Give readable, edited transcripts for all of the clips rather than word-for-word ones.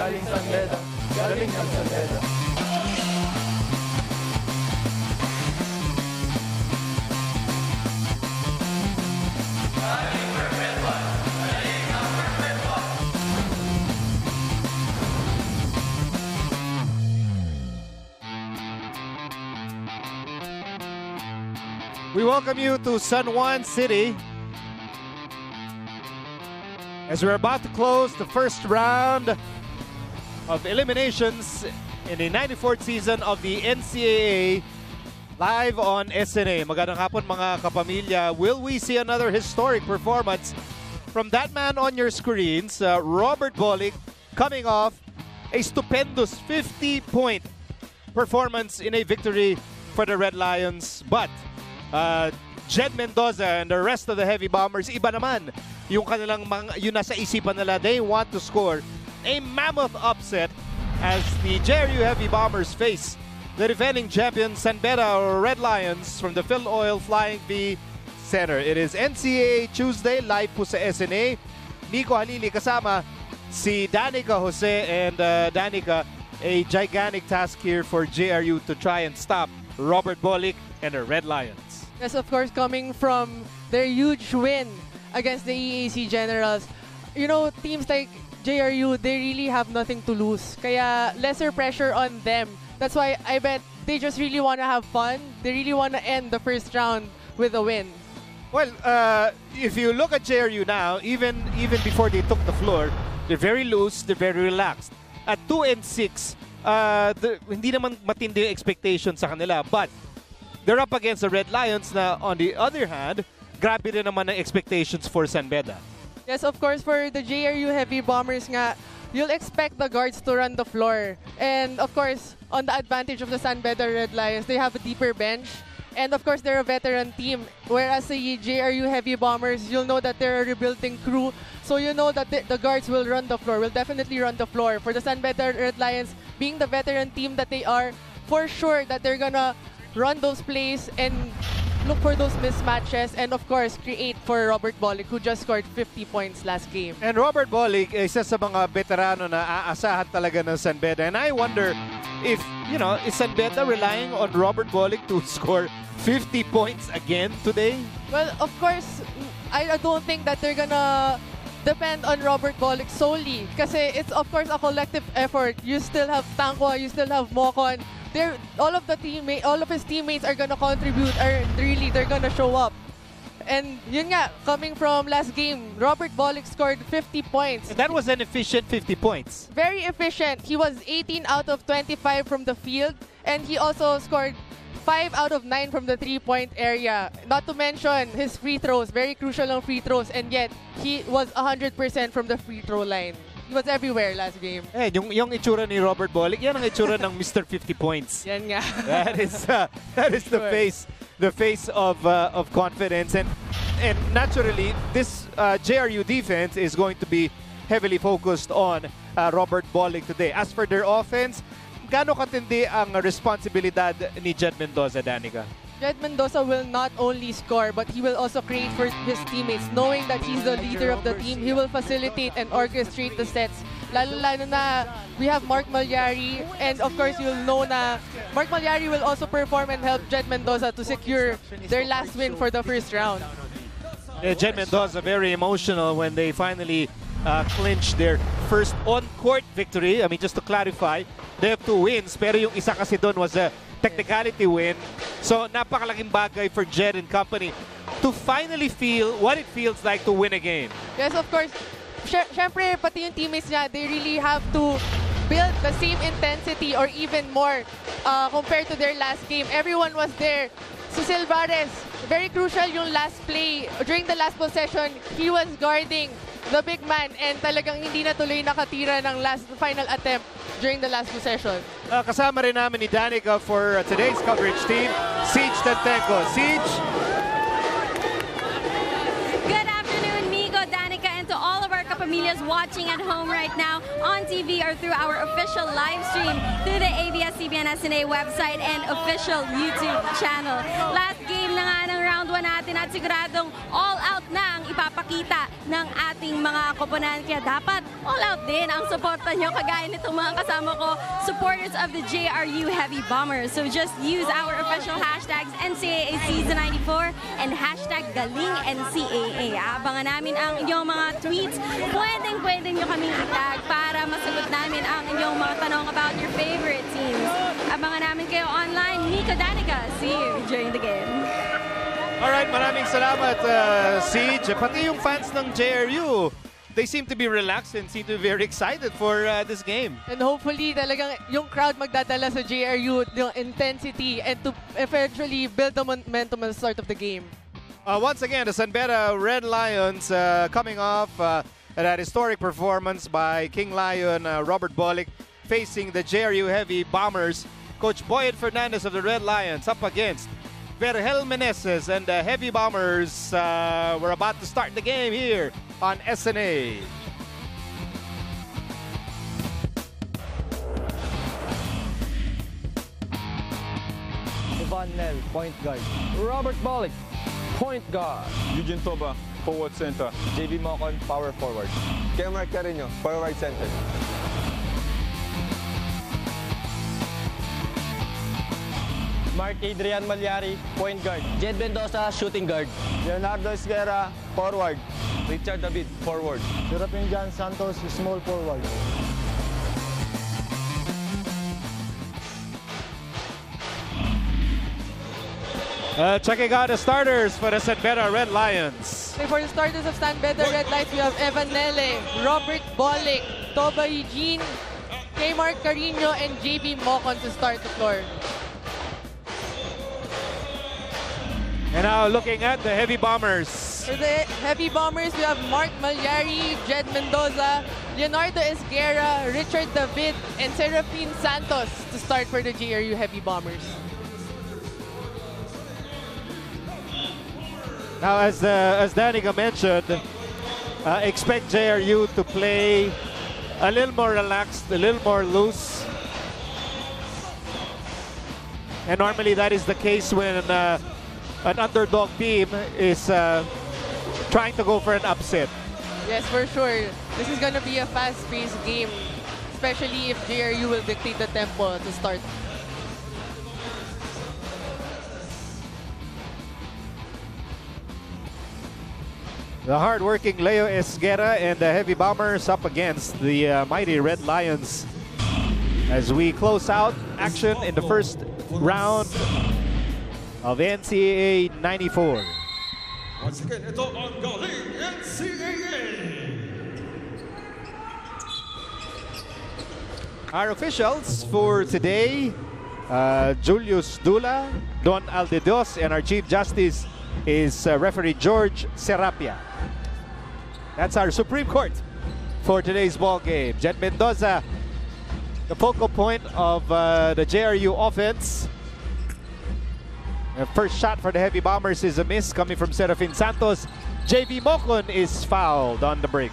galing San Beda, galing ng San Beda. We welcome you to San Juan City as we're about to close the first round of eliminations in the 94th season of the NCAA live on SNA. Magandang hapon mga kapamilya. Will we see another historic performance from that man on your screens, Robert Bolick, coming off a stupendous 50-point performance in a victory for the Red Lions. But Jed Mendoza and the rest of the Heavy Bombers, iba naman yung kanilang yung nasa isipan nila. They want to score a mammoth upset as the JRU Heavy Bombers face the defending champion San Beda Red Lions from the Phil Oil Flying V Center. It is NCAA Tuesday, live po sa SNA. Nico Halili kasama si Danica José, and Danica, a gigantic task here for JRU to try and stop Robert Bolick and the Red Lions. Yes, of course, coming from their huge win against the EAC Generals. You know, teams like JRU, they really have nothing to lose. Kaya lesser pressure on them. That's why I bet they just really want to have fun. They really want to end the first round with a win. Well, if you look at JRU now, even before they took the floor, they're very loose, they're very relaxed. At 2-6, hindi naman matindi yung expectation sa kanila. But they're up against the Red Lions na, on the other hand, grabe rin naman ang expectations for San Beda. Yes, of course, for the JRU Heavy Bombers nga, you'll expect the guards to run the floor. And of course, on the advantage of the San Beda Red Lions, they have a deeper bench. And of course, they're a veteran team. Whereas the JRU Heavy Bombers, you'll know that they're a rebuilding crew. So you know that the guards will run the floor, will definitely run the floor. For the San Beda Red Lions, being the veteran team that they are, for sure that they're gonna run those plays and look for those mismatches, and of course create for Robert Bolick, who just scored 50 points last game. And Robert Bolick, isa sa mga veterano na aasahan talaga ng San Beda. And I wonder if, you know, is San Beda relying on Robert Bolick to score 50 points again today? Well, of course, I don't think that they're gonna depend on Robert Bolick solely. Kasi it's of course a collective effort. You still have Tangwa, you still have Mocon. All of his teammates are gonna contribute. They're gonna show up. And yun nga, coming from last game, Robert Bolick scored 50 points. And that was an efficient 50 points. Very efficient. He was 18 out of 25 from the field, and he also scored 5 out of 9 from the 3-point area. Not to mention his free throws, very crucial on free throws, and yet he was 100% from the free throw line. He was everywhere last game. Eh, yung itsura ni Robert Bolick, yan ang itsura ng Mr. 50 points. Yan nga. That is the face of confidence, and naturally this JRU defense is going to be heavily focused on Robert Bolick today. As for their offense, gaano katindi ang responsibilidad ni Jed Mendoza, Danica? Jed Mendoza will not only score, but he will also create for his teammates. Knowing that he's the leader of the team, he will facilitate and orchestrate the sets. Lalo na we have Mark Malyari, and of course you'll know na Mark Malyari will also perform and help Jed Mendoza to secure their last win for the first round. Jed Mendoza very emotional when they finally clinched their first on-court victory. I mean, just to clarify, they have 2 wins, pero yung isa kasi doon was a technicality win. So napakalaking bagay for Jed and company to finally feel what it feels like to win a game. Yes, of course. Syempre, pati yung teammates niya, they really have to build the same intensity or even more compared to their last game. Everyone was there. Si Silvares, very crucial yung last play. During the last possession, he was guarding the big man, and talagang hindi na tuloy nakatira ng final attempt during the last possession. Kasama rin namin ni Danica for today's coverage team, Siege Tantenko. Siege? Good afternoon, Nico, Danica, and to all of our kapamillas watching at home right now on TV or through our official live stream through the ABS-CBN SNA website and official YouTube channel. Last game, game na nga ng round 1 natin at siguradong all out na ang ipapakita ng ating mga koponan. Kaya dapat all out din ang suporta nyo kagaya nitong mga kasama ko, supporters of the JRU Heavy Bombers. So just use our official hashtags NCAA Season 94 and hashtag Galing NCAA. Abangan namin ang inyong mga tweets. Pwede nyo kaming itag para masagot namin ang inyong mga tanong about your favorite teams. Abangan namin kayo online. Nico Danica, see you during the game. Alright, maraming salamat, Siege. Pati yung fans ng JRU, they seem to be relaxed and seem to be very excited for this game. And hopefully, talagang yung crowd magdadala sa JRU, yung intensity, and to eventually build the momentum at the start of the game. Once again, the San Beda Red Lions coming off that historic performance by King Lion Robert Bolick facing the JRU Heavy Bombers. Coach Boyd Fernandez of the Red Lions up against Vergel Meneses and the Heavy Bombers. We're about to start the game here on SNA. Ivan Nel, point guard. Robert Bolick, point guard. Eugene Toba, forward center. JB Mocon, power forward. Kemar Carino, forward center. Mark Adrian Malyari, point guard. Jed Mendoza, shooting guard. Leonardo Esguerra, forward. Richard David, forward. Serapin Jan Santos, small forward. Checking out the starters for the San Beda Red Lions. Okay, for the starters of San Beda Red Lions, we have Evan Nele, Robert Bolick, Toba Eugene, Kmar Carino, and JB Mocon to start the floor. And now looking at the Heavy Bombers. For the Heavy Bombers, we have Mark Malyari, Jed Mendoza, Leonardo Esguerra, Richard David, and Serafin Santos to start for the JRU Heavy Bombers. Now, as Danica mentioned, expect JRU to play a little more relaxed, a little more loose. And normally that is the case when an underdog team is trying to go for an upset. Yes, for sure. This is going to be a fast-paced game, especially if JRU will dictate the tempo to start. The hard-working Leo Esguerra and the Heavy Bombers up against the mighty Red Lions as we close out action in the first round of NCAA 94. Once again, ito ang Galing NCAA. Our officials for today, Julius Dula, Don Aldedos, and our Chief Justice is referee George Serapia. That's our Supreme Court for today's ball game. Jed Mendoza, the focal point of the JRU offense. The first shot for the Heavy Bombers is a miss coming from Serafin Santos. JB Mocon is fouled on the break.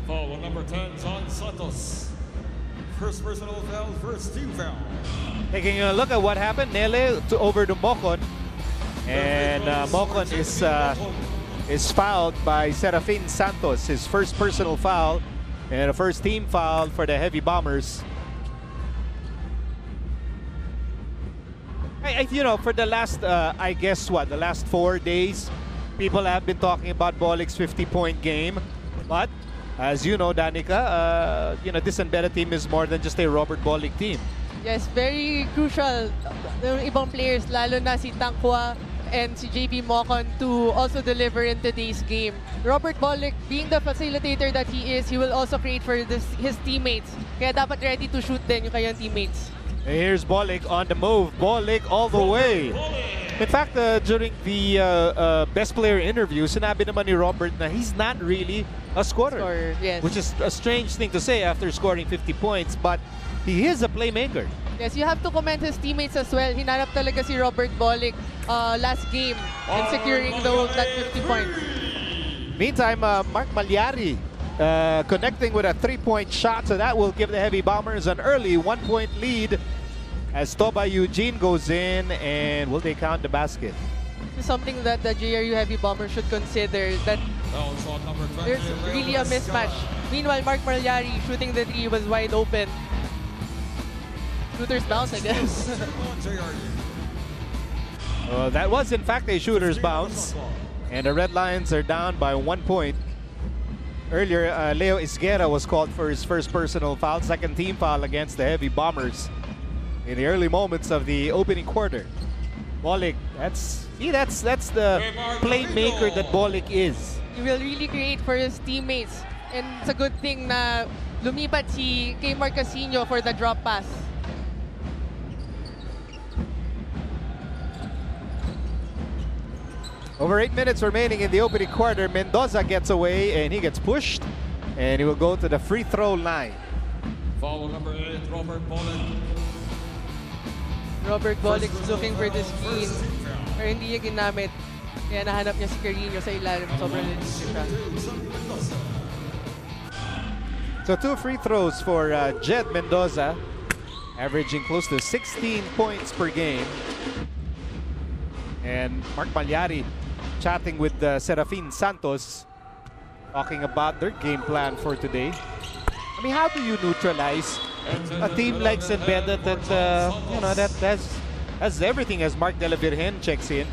Foul on number 10, John Santos. First personal foul, first team foul. Taking a look at what happened, Nele over to Mocon. And Mocon is fouled by Serafin Santos, his first personal foul and a first team foul for the Heavy Bombers. You know, for the last, I guess the last 4 days, people have been talking about Bolick's 50-point game. But, as you know, Danica, you know, this San Beda team is more than just a Robert Bolick team. Yes, very crucial yung ibang players, lalo na si Tangkwa and si JB Mocon to also deliver in today's game. Robert Bolick, being the facilitator that he is, he will also create for his teammates. Kaya dapat ready to shoot din yung kanyang teammates. And here's Bolick on the move. Bolick all the way. In fact, during the best player interview, sinabi naman ni Robert na he's not really a scorer. Yes. Which is a strange thing to say after scoring 50 points, but he is a playmaker. Yes, you have to commend his teammates as well. Hinanap talaga si Robert Bolick last game and securing that 50 points. Meantime, Mark Malyari connecting with a 3-point shot, so that will give the Heavy Bombers an early 1-point lead as Toba Eugene goes in and will they count the basket? This is something that the JRU Heavy Bombers should consider, that Foul shot number 20. there's really a mismatch. Meanwhile, Mark Malyari shooting the three was wide open. Shooter's bounce, I guess. That was in fact a shooter's bounce. And the Red Lions are down by 1 point. Earlier, Leo Isguera was called for his first personal foul, second team foul against the Heavy Bombers in the early moments of the opening quarter. Bolick, that's the playmaker that Bolick is. He will really create for his teammates. And it's a good thing na lumipat si K. Marcasino for the drop pass. Over 8 minutes remaining in the opening quarter. Mendoza gets away and he gets pushed. And he will go to the free throw line. Foul number 8, Robert Bolick. Robert Bolick looking for the screen. Pero hindi niya ginamit. Kaya nahanap niya si Carino sa ilalim. Sobrang linis siya. So 2 free throws for Jed Mendoza. Averaging close to 16 points per game. And Mark Malyari chatting with Serafin Santos, talking about their game plan for today. I mean, how do you neutralize a team like San Beda that that has everything? As Mark De La Virgen checks in,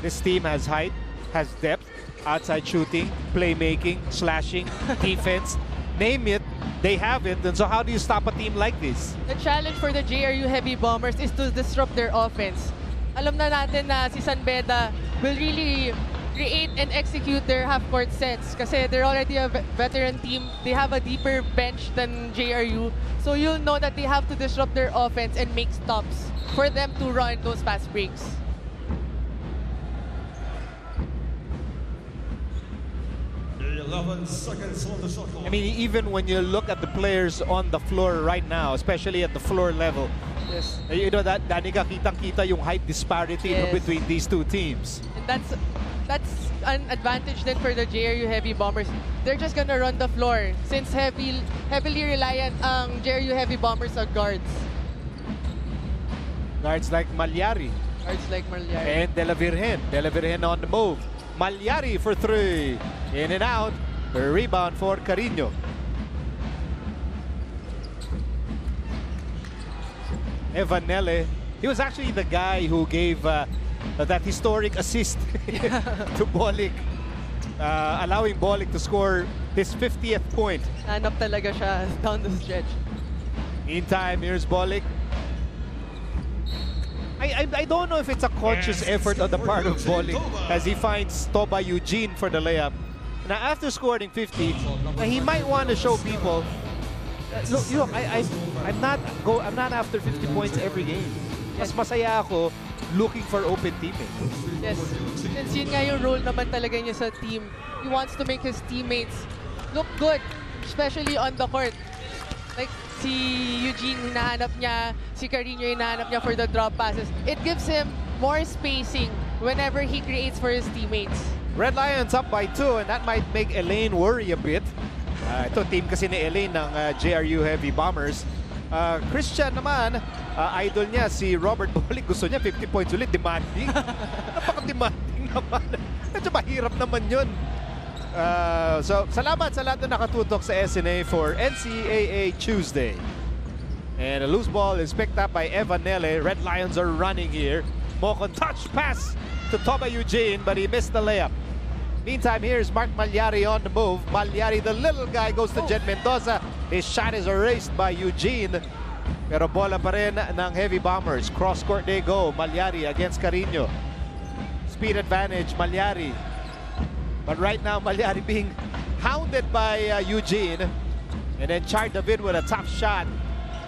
this team has height, has depth, outside shooting, playmaking, slashing, defense. Name it, they have it. And so, how do you stop a team like this? The challenge for the JRU Heavy Bombers is to disrupt their offense. Alam na natin na si San Beda will really create and execute their half-court sets kasi they're already a veteran team. They have a deeper bench than JRU. So you'll know that they have to disrupt their offense and make stops for them to run those fast breaks. I mean, even when you look at the players on the floor right now, especially at the floor level, Yes. you know that kitang-kita yung height disparity between these two teams. And that's an advantage then for the JRU Heavy Bombers. They're just gonna run the floor since heavily reliant ang JRU Heavy Bombers on guards. Guards like Malyari. Guards like Malyari. And De La Virgen. De La Virgen on the move. Malyari for 3. In and out. A rebound for Carino. Evanele. He was actually the guy who gave that historic assist to Bolick, allowing Bolick to score his 50th point. Hanap talaga siya down the stretch. Meantime, here's Bolick. I don't know if it's a conscious effort on the part of Bolick as he finds Toba Eugene for the layup. Now, after scoring 50, he might want to show people, look, I'm not after 50 points every game. Mas masaya ako looking for open teammates. Yes. Since yun nga yung role naman talaga niya sa team, he wants to make his teammates look good, especially on the court. Like si Eugene, hinahanap niya, si Carino, hinahanap niya for the drop passes. It gives him more spacing whenever he creates for his teammates. Red Lions up by 2, and that might make Elaine worry a bit. Ito team kasi ni Elaine ng JRU Heavy Bombers. Christian naman, idol niya si Robert Bolick, gusto niya 50 points ulit, demanding. Napaka-demanding naman. Medyo mahirap naman yun. So, salamat sa lahat na nakatutok sa SNA for NCAA Tuesday. And a loose ball is picked up by Evanele. Red Lions are running here. Mocon touch pass to Toba Eugene, but he missed the layup. Meantime, here's Mark Malyari on the move. Malyari, the little guy, goes to Jed Mendoza. His shot is erased by Eugene. Pero bola pa rin ng Heavy Bombers. Cross court they go. Malyari against Carino. Speed advantage, Malyari. But right now, Malyari being hounded by Eugene. And then Char David with a tough shot.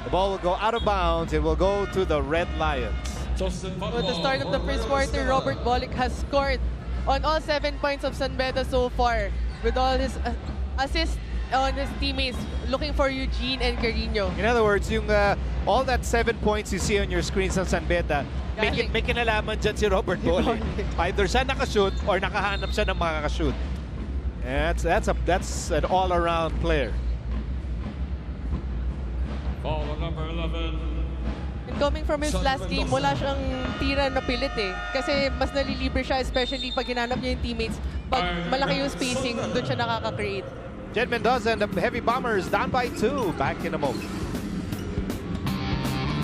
The ball will go out of bounds. It will go to the Red Lions. So at the start of the first quarter, Robert Bolick has scored on all 7 points of San Beda so far, with all his assists on his teammates, looking for Eugene and Carino. In other words, yung all that 7 points you see on your screens ng San Beda, may kinalaman dyan si Robert Bolick. Either siya nakashoot or nakahanap siya ng makakashoot. That's an all-around player. Ball number 11. Coming from his last game, wala siyang tira na pilit eh. Kasi mas nalilibre siya, especially pag hinanap niya yung teammates. Pag malaki yung spacing, doon siya nakaka-create. Jed Mendoza and the Heavy Bombers down by 2. Back in a moment.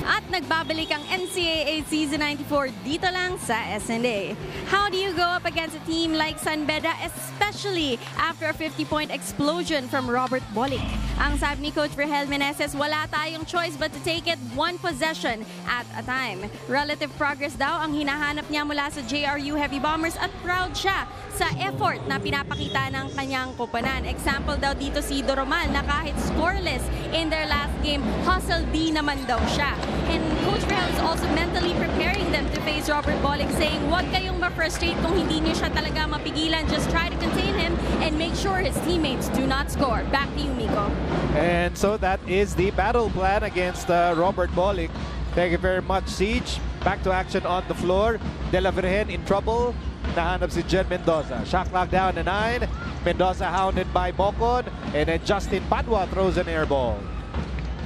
At nagbabalik ang NCAA Season 94 dito lang sa SNA. How do you go up against a team like San Beda, especially after a 50-point explosion from Robert Bolick? Ang sabi ni Coach Vergel Meneses, wala tayong choice but to take it one possession at a time. Relative progress daw ang hinahanap niya mula sa JRU Heavy Bombers at proud siya sa effort na pinapakita ng kanyang koponan. Example daw dito si Doromal na kahit scoreless in their last game, hustle D naman daw siya. And Coach Vergel is also mentally preparing them to face Robert Bolick, saying, huwag kayong ma-frustrate kung hindi niyo siya talaga mapigilan. Just try to contain him and make sure his teammates do not score. Back to you, Miko. And so that is the battle plan against Robert Bolick. Thank you very much, Siege. Back to action on the floor. De La Virgen in trouble. Nahanap si Jed Mendoza. Shot clock down to 9. Mendoza hounded by Mocon. And then Justin Padua throws an air ball.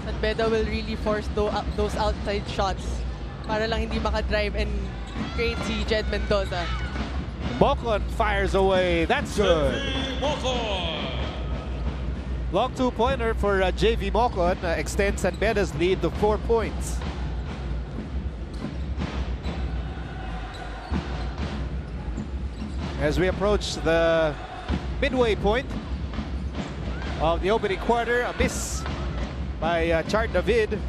San Beda will really force those outside shots para lang hindi makadrive and create si Jed Mendoza. Mocon fires away. That's good. Long two-pointer for JV Mocon extends San Beda's lead to 4 points. As we approach the midway point of the opening quarter, a miss by Chart David.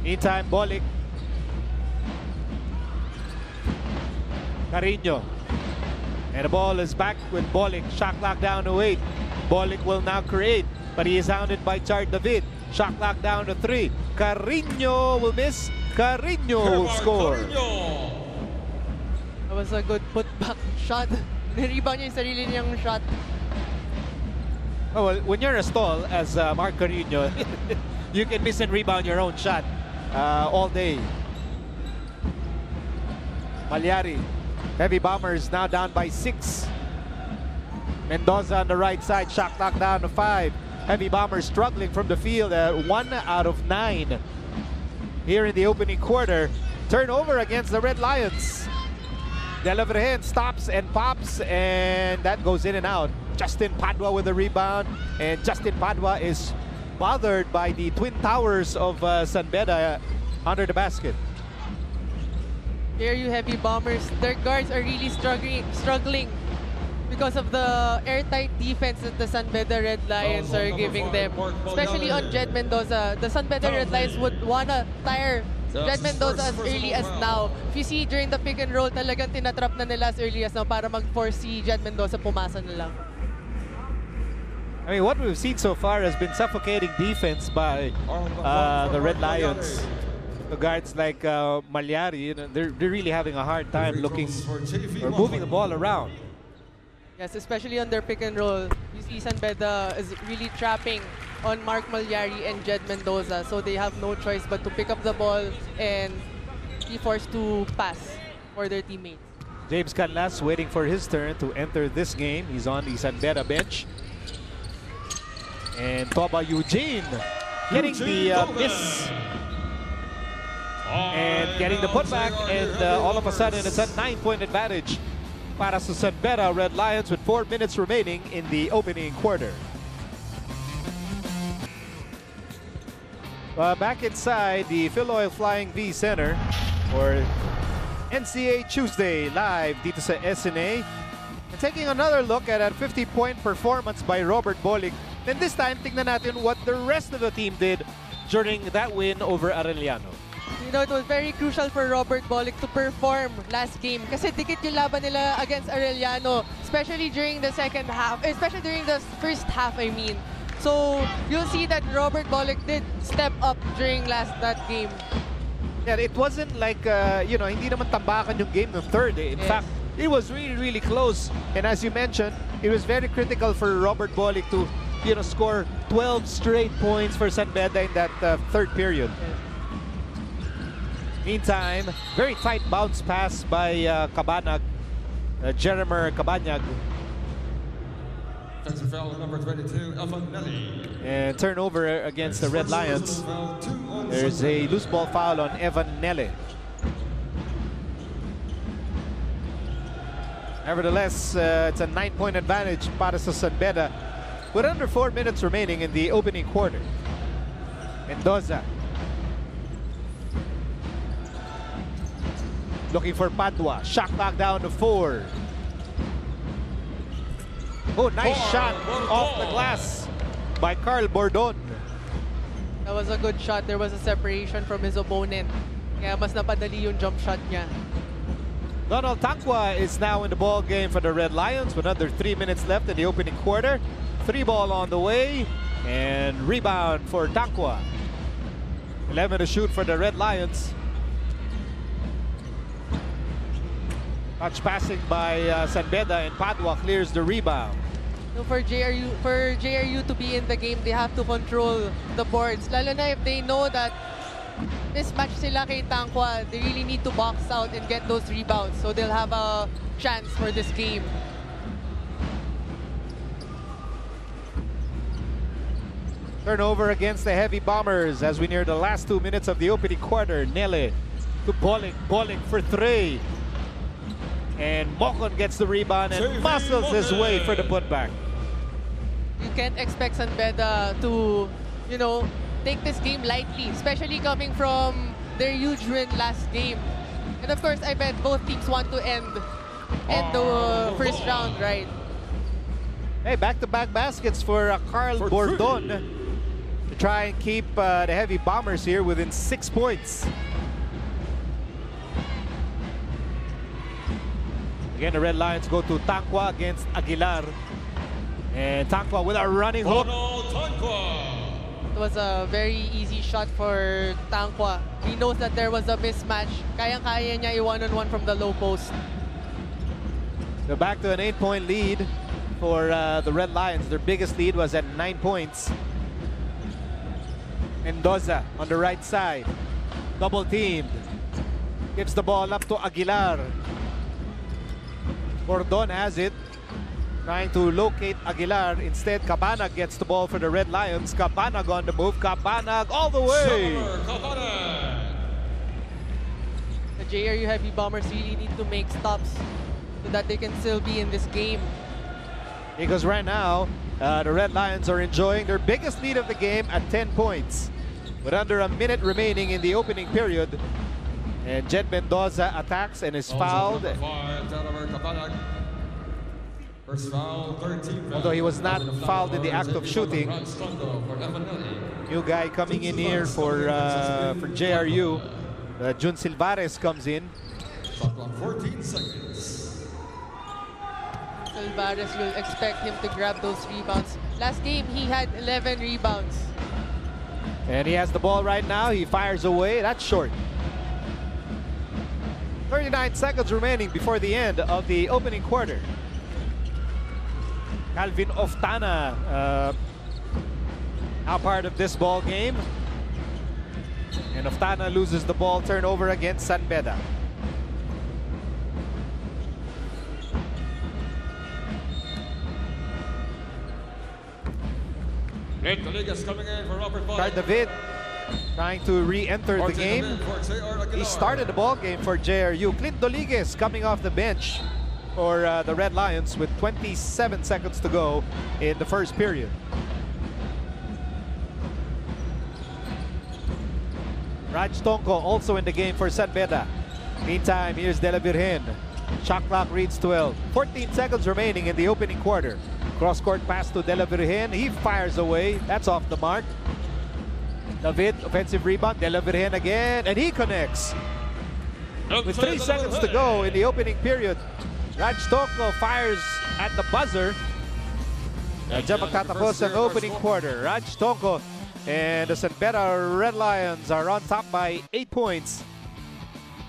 Meantime, Bolick. Carino. And the ball is back with Bolick. Shot clock down to 8. Bolick will now create, but he is hounded by Chart David. Shot clock down to 3. Carino will miss. Carino will score. That was a good putback shot. Nirebound niya yung sarili niyang shot. Oh, well, when you're a stall as Mark Carino, you can miss and rebound your own shot all day. Malyari. Heavy Bombers now down by 6. Mendoza on the right side. Shot clock down to 5. Heavy Bombers struggling from the field. 1 out of 9 here in the opening quarter. Turnover against the Red Lions. De La Virgen stops and pops, and that goes in and out. Justin Padua with the rebound, and Justin Padua is bothered by the twin towers of San Beda under the basket. JRU Heavy Bombers, their guards are really struggling because of the airtight defense that the San Beda Red Lions are giving them, especially on Jed Mendoza. The San Beda Red Lions would wanna tire Jed Mendoza as early as now. If you see during the pick and roll, talagang tinatrap na nila as early as now para mag-force si Jed Mendoza pumasa na lang. I mean, what we've seen so far has been suffocating defense by the Red Lions. The guards like Malyari, you know, they're really having a hard time looking or moving the ball around. Yes, especially on their pick and roll. You see San Beda is really trapping on Mark Malyari and Jed Mendoza, so they have no choice but to pick up the ball and be forced to pass for their teammates. James Canlas waiting for his turn to enter this game. He's on the San Beda bench. And Toba Eugene getting the miss. And getting the putback, and all of a sudden it's a 9-point advantage para sa San Beda Red Lions with 4 minutes remaining in the opening quarter. Back inside the Phil Oil Flying V Center for NCAA Tuesday live dito sa SNA. And taking another look at a 50-point performance by Robert Bolick. And this time, tingnan natin what the rest of the team did during that win over Arellano. You know, it was very crucial for Robert Bolick to perform last game kasi dikit yung laban nila against Arellano, especially during the second half, especially during the first half, I mean. So, you'll see that Robert Bolick did step up during that game. Yeah, it wasn't like, you know, hindi naman tambakan yung game ng third. In fact, it was really, really close. And as you mentioned, it was very critical for Robert Bolick to, you know, score 12 straight points for San Beda in that third period. Meantime, very tight bounce pass by Cabanag, Jeremer Cabanyag. Offensive foul on number 22, Evanelli. And turnover against the Red Lions. There's a loose ball foul on Evan Nele. Nevertheless, it's a 9-point advantage para sa San Beda with under 4 minutes remaining in the opening quarter. Mendoza looking for Padua. Shot clock down to 4. Oh, nice shot off the glass by Carl Bordon. That was a good shot. There was a separation from his opponent. Kaya mas napadali yung jump shot niya. Donald Tangwa is now in the ball game for the Red Lions with under 3 minutes left in the opening quarter. 3 ball on the way and rebound for Tangwa. 11 to shoot for the Red Lions. Touch passing by San Beda, and Padua clears the rebound. So for JRU to be in the game, they have to control the boards. Lalo na if they know that mismatch sila kay Tangwa, they really need to box out and get those rebounds. So they'll have a chance for this game. Turnover against the Heavy Bombers as we near the last 2 minutes of the opening quarter. Nele to Bolick. Bolick for 3. And Mocon gets the rebound and muscles his way for the putback. You can't expect San Beda to, you know, take this game lightly, especially coming from their huge win last game. And of course, I bet both teams want to end the first round, right? Hey, back-to-back baskets for Carl Bordon to try and keep the Heavy Bombers here within 6 points. Again, the Red Lions go to Tangwa against Aguilar. And Tangwa with a running hook. It was a very easy shot for Tangwa. He knows that there was a mismatch. Kayang-kaya niya i-one-on-one from the low post. So back to an 8-point lead for the Red Lions. Their biggest lead was at 9 points. Mendoza on the right side. Double teamed. Gives the ball up to Aguilar. Bordon has it. Trying to locate Aguilar. Instead, Cabanag gets the ball for the Red Lions. Cabanag on the move. Cabanag all the way. The JRU Heavy Bombers really need to make stops so that they can still be in this game. Because right now, the Red Lions are enjoying their biggest lead of the game at 10 points. With under a minute remaining in the opening period. And Jed Mendoza attacks and is fouled. First foul, 13 foul. Although he was not fouled in the act of shooting. New guy coming in here for JRU. Jun Silvares comes in. 14 seconds. Silvares will expect him to grab those rebounds. Last game, he had 11 rebounds. And he has the ball right now. He fires away. That's short. 39 seconds remaining before the end of the opening quarter. Calvin Oftana now part of this ball game. And Oftana loses the ball, turnover against San Beda. David trying to re-enter the game. He started the ball game for JRU. Clint Doliguez coming off the bench for the Red Lions with 27 seconds to go in the first period. Raj Tonko also in the game for San Beda. Meantime, here's De La Virgen. Shot clock reads 12. 14 seconds remaining in the opening quarter. Cross-court pass to De La Virgen. He fires away. That's off the mark. David, offensive rebound. De La Virgen again, and he connects. With 3 seconds to go in the opening period, Raj Tonko fires at the buzzer. Diyan magtatapos ang opening quarter. Raj Tonko and the San Beda Red Lions are on top by 8 points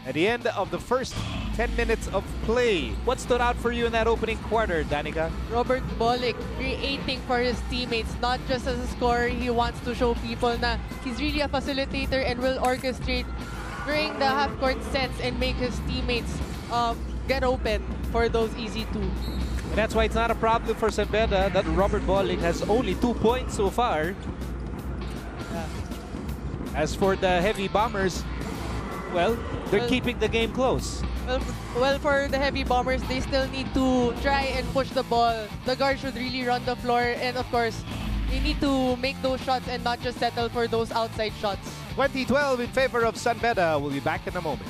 at the end of the first 10 minutes of play. What stood out for you in that opening quarter, Danica? Robert Bolick creating for his teammates, not just as a scorer. He wants to show people na he's really a facilitator and will orchestrate during the half-court sets and make his teammates get open. for those easy two. And that's why it's not a problem for San Beda that Robert Bolling has only 2 points so far. As for the Heavy Bombers, well, they're keeping the game close. Well, for the Heavy Bombers, they still need to try and push the ball. The guards should really run the floor, and of course, they need to make those shots and not just settle for those outside shots. 20-12 in favor of San Beda. We'll be back in a moment.